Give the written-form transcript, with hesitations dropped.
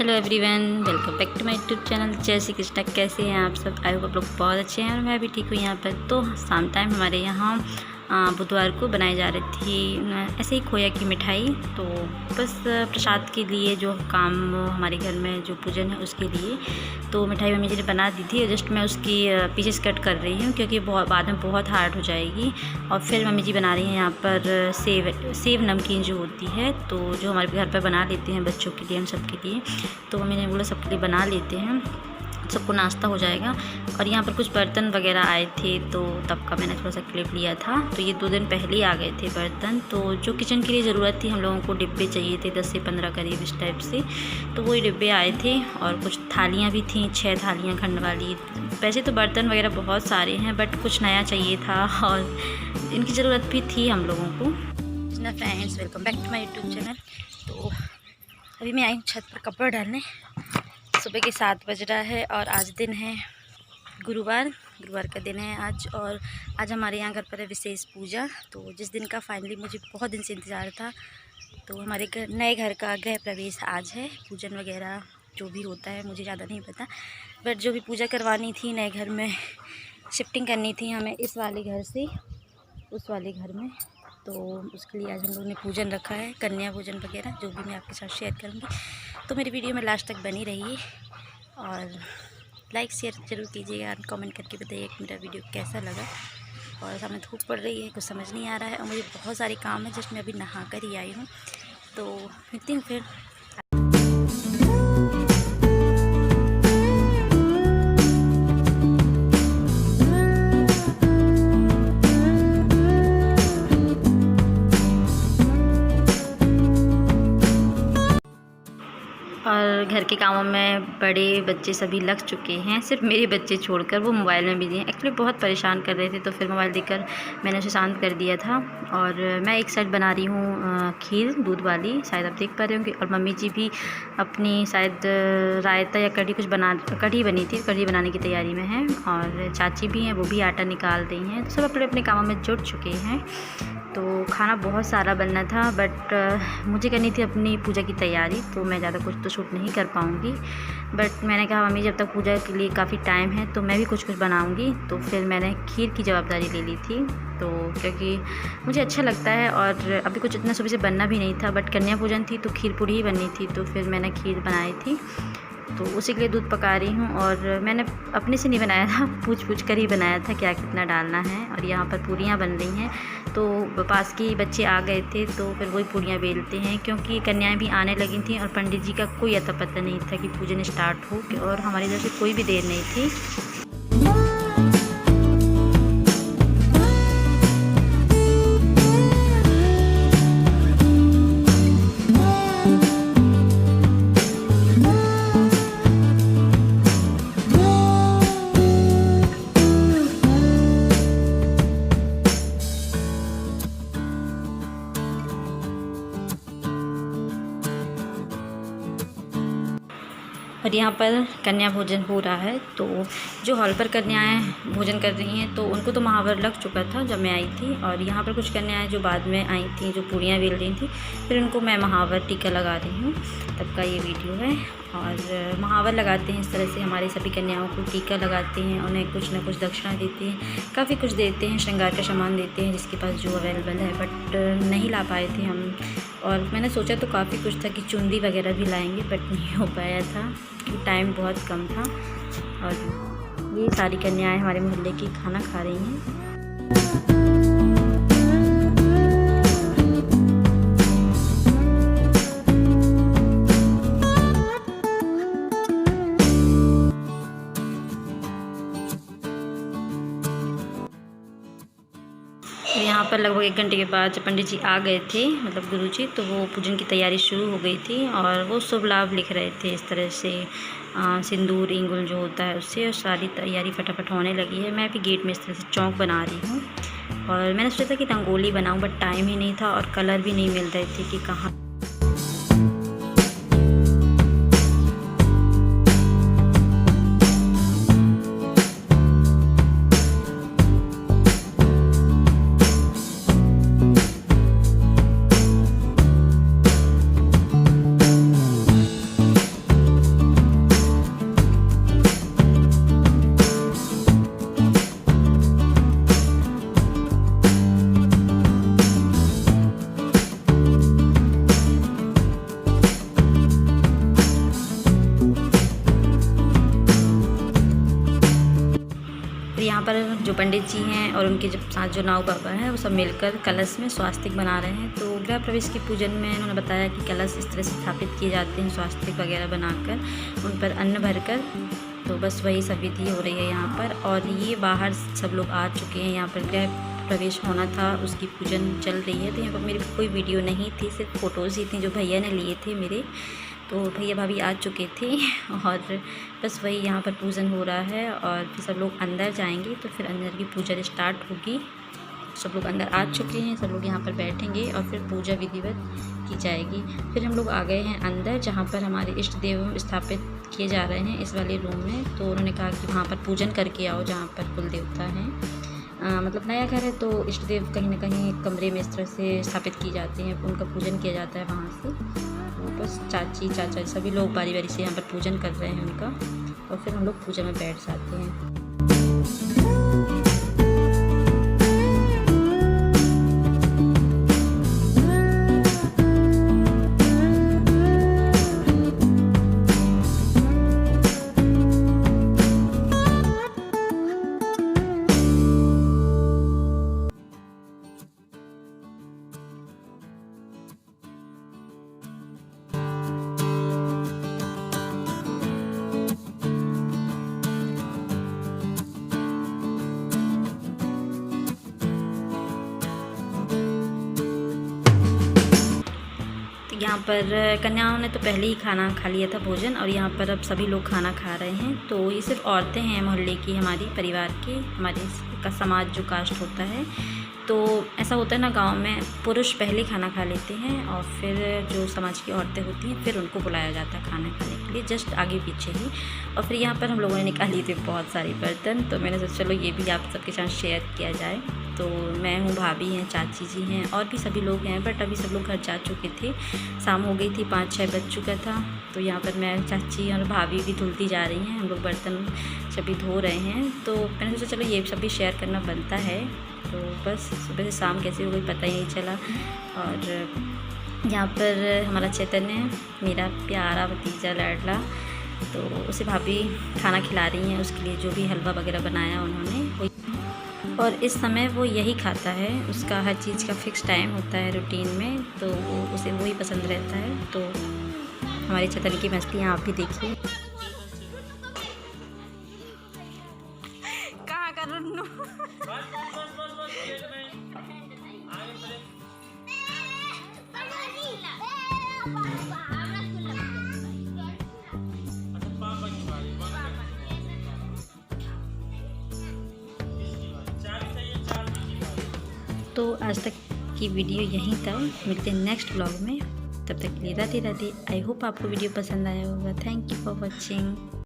Hello everyone, welcome back to my YouTube channel. जय श्री कृष्ण। कैसे हैं आप सब? आई होप आप लोग बहुत अच्छे हैं और मैं भी ठीक हूँ। यहाँ पर तो शाम टाइम हमारे यहाँ बुधवार को बनाई जा रही थी ऐसे ही खोया की मिठाई। तो बस प्रसाद के लिए जो काम हमारे घर में जो पूजन है उसके लिए तो मिठाई मम्मी जी ने बना दी थी। जस्ट मैं उसकी पीसेस कट कर रही हूँ क्योंकि बहुत बाद में बहुत हार्ड हो जाएगी। और फिर मम्मी जी बना रही हैं यहाँ पर सेव नमकीन जो होती है, तो जो हमारे घर पर बना लेते हैं बच्चों के लिए, हम सब के लिए। तो मम्मी ने बोला सबके लिए बना लेते हैं, सबको नाश्ता हो जाएगा। और यहाँ पर कुछ बर्तन वगैरह आए थे तो तब का मैंने थोड़ा सा क्लिप लिया था। तो ये 2 दिन पहले ही आ गए थे बर्तन। तो जो किचन के लिए ज़रूरत थी, हम लोगों को डिब्बे चाहिए थे 10 से 15 करीब इस टाइप से, तो वही डिब्बे आए थे। और कुछ थालियाँ भी थीं, 6 थालियाँ खंड वाली। वैसे तो बर्तन वगैरह बहुत सारे हैं बट कुछ नया चाहिए था और इनकी ज़रूरत भी थी हम लोगों को। Friends, welcome back to my YouTube channel. तो अभी मैं आई हूँ छत पर कपड़े डालने। सुबह के 7 बज रहा है और आज दिन है गुरुवार का दिन है आज। और आज हमारे यहाँ घर पर है विशेष पूजा, तो जिस दिन का फाइनली मुझे बहुत दिन से इंतज़ार था। तो हमारे नए घर का गृह प्रवेश आज है। पूजन वगैरह जो भी होता है मुझे ज़्यादा नहीं पता, बट जो भी पूजा करवानी थी, नए घर में शिफ्टिंग करनी थी हमें इस वाले घर से उस वाले घर में, तो उसके लिए आज हम लोगों ने पूजन रखा है, कन्या पूजन वगैरह, जो भी मैं आपके साथ शेयर करूँगी। तो मेरी वीडियो में लास्ट तक बनी रहिए और लाइक शेयर ज़रूर कीजिएगा, कमेंट करके बताइए कि मेरा वीडियो कैसा लगा। और सामने धूप पड़ रही है, कुछ समझ नहीं आ रहा है और मुझे बहुत सारे काम है, जस्ट मैं अभी नहा कर ही आई हूँ। तो मिलती हूँ फिर। और घर के कामों में बड़े बच्चे सभी लग चुके हैं, सिर्फ मेरे बच्चे छोड़कर, वो मोबाइल में बिजी हैं। एक्चुअली बहुत परेशान कर रहे थे, तो फिर मोबाइल देकर मैंने उसे शांत कर दिया था। और मैं एक साइड बना रही हूँ खीर दूध वाली, शायद आप देख पा रहे होंगे। और मम्मी जी भी अपनी शायद रायता या कढ़ी कढ़ी बनी थी, कढ़ी बनाने की तैयारी में है। और चाची भी हैं, वो भी आटा निकाल रही हैं। तो सब अपने अपने कामों में जुट चुके हैं। तो खाना बहुत सारा बनना था बट मुझे करनी थी अपनी पूजा की तैयारी, तो मैं ज़्यादा कुछ तो शूट नहीं कर पाऊँगी। बट मैंने कहा मम्मी जब तक पूजा के लिए काफ़ी टाइम है तो मैं भी कुछ बनाऊँगी। तो फिर मैंने खीर की जवाबदारी ले ली थी, तो क्योंकि मुझे अच्छा लगता है। और अभी कुछ इतना सुबह से बनना भी नहीं था, बट कन्या पूजन थी तो खीर पूड़ी ही बननी थी। तो फिर मैंने खीर बनाई थी, तो उसी के लिए दूध पका रही हूँ। और मैंने अपने से नहीं बनाया था, पूछ कर ही बनाया था क्या कितना डालना है। और यहाँ पर पूरियाँ बन रही हैं, तो पास के बच्चे आ गए थे तो फिर वही पूरियाँ बेलते हैं, क्योंकि कन्याएं भी आने लगी थी और पंडित जी का कोई अता पता नहीं था कि पूजन स्टार्ट हो, और हमारी इधर से कोई भी देर नहीं थी। और यहाँ पर कन्या भोजन हो रहा है। तो जो हॉल पर कन्याएं भोजन कर रही हैं तो उनको तो महावर लग चुका था जब मैं आई थी। और यहाँ पर कुछ कन्याएं जो बाद में आई थी, जो पूरियाँ बेल रही थी, फिर उनको मैं महावर टीका लगा रही हूँ, तब का ये वीडियो है। और महावर लगाते हैं इस तरह से, हमारे सभी कन्याओं को टीका लगाते हैं, उन्हें कुछ ना कुछ दक्षिणा देते हैं, काफ़ी कुछ देते हैं, श्रृंगार का सामान देते हैं जिसके पास जो अवेलेबल है। बट नहीं ला पाए थे हम। और मैंने सोचा तो काफ़ी कुछ था कि चुंदी वगैरह भी लाएंगे, बट नहीं हो पाया था कि टाइम बहुत कम था। और ये सारी कन्याएं हमारे मोहल्ले की खाना खा रही हैं। यहाँ पर लगभग 1 घंटे के बाद जब पंडित जी आ गए थे, मतलब गुरुजी, तो वो पूजन की तैयारी शुरू हो गई थी। और वो शुभ लाभ लिख रहे थे इस तरह से, सिंदूर इंगुल जो होता है उससे। और सारी तैयारी फटाफट होने लगी है। मैं भी गेट में इस तरह से चौक बना रही हूँ। और मैंने सोचा था कि रंगोली बनाऊँ, बट टाइम ही नहीं था और कलर भी नहीं मिल रहे थे कि कहाँ। पर जो पंडित जी हैं और उनके साथ जो नाव बाबा हैं वो सब मिलकर कलश में स्वास्तिक बना रहे हैं। तो गृह प्रवेश के पूजन में उन्होंने बताया कि कलश इस तरह से स्थापित किए जाते हैं, स्वास्तिक वगैरह बनाकर उन पर अन्न भरकर। तो बस वही सब विधि हो रही है यहाँ पर। और ये बाहर सब लोग आ चुके हैं, यहाँ पर गृह प्रवेश होना था, उसकी पूजन चल रही है। तो यहाँ पर मेरे कोई वीडियो नहीं थी, सिर्फ फ़ोटोज़ ही थी जो भैया ने लिए थे मेरे। तो भैया भाभी आ चुके थे और बस वही यहाँ पर पूजन हो रहा है। और फिर सब लोग अंदर जाएंगे तो फिर अंदर की पूजा स्टार्ट होगी। सब लोग अंदर आ चुके हैं, सब लोग यहाँ पर बैठेंगे और फिर पूजा विधिवत की जाएगी। फिर हम लोग आ गए हैं अंदर, जहाँ पर हमारे इष्ट देव स्थापित किए जा रहे हैं इस वाले रूम में। तो उन्होंने कहा कि वहाँ पर पूजन करके आओ जहाँ पर कुल देवता हैं। मतलब नया घर है तो इष्ट देव कहीं ना कहीं कमरे में इस तरह से स्थापित किए जाते हैं, उनका पूजन किया जाता है वहाँ से। तो बस चाची चाचा सभी लोग बारी बारी से यहाँ पर पूजन कर रहे हैं उनका, और फिर हम लोग पूजा में बैठ जाते हैं। यहाँ पर कन्याओं ने तो पहले ही खाना खा लिया था भोजन, और यहाँ पर अब सभी लोग खाना खा रहे हैं। तो ये सिर्फ औरतें हैं मोहल्ले की, हमारी परिवार की, हमारे का समाज जो कास्ट होता है। तो ऐसा होता है ना गांव में, पुरुष पहले खाना खा लेते हैं और फिर जो समाज की औरतें होती हैं फिर उनको बुलाया जाता है खाना खाने के लिए, जस्ट आगे पीछे ही। और फिर यहाँ पर हम लोगों ने निकाली थी बहुत सारे बर्तन, तो मैंने सोचा चलो ये भी आप सबके साथ शेयर किया जाए। तो मैं हूँ, भाभी हैं, चाची जी हैं और भी सभी लोग हैं, बट अभी सब लोग घर जा चुके थे, शाम हो गई थी, 5-6 बज चुका था। तो यहाँ पर मैं, चाची और भाभी भी धुलती जा रही हैं, हम लोग बर्तन सभी धो रहे हैं। तो मैंने सोचा चलो ये सब भी शेयर करना बनता है। तो बस सुबह से शाम कैसे हो गई पता ही नहीं चला। और यहाँ पर हमारा चैतन्य है, मेरा प्यारा भतीजा लाडला, तो उसे भाभी खाना खिला रही हैं, उसके लिए जो भी हलवा वगैरह बनाया उन्होंने वो, और इस समय वो यही खाता है। उसका हर चीज़ का फ़िक्स टाइम होता है रूटीन में, तो उसे वही पसंद रहता है। तो हमारे चैतन्य की मछलियाँ आप भी देखिए। कहाँ का रुन्नू तो आज तक की वीडियो यहीं तक, मिलते हैं नेक्स्ट ब्लॉग में। तब तक के लिए राधे राधे। आई होप आपको वीडियो पसंद आया होगा। Thank you for watching.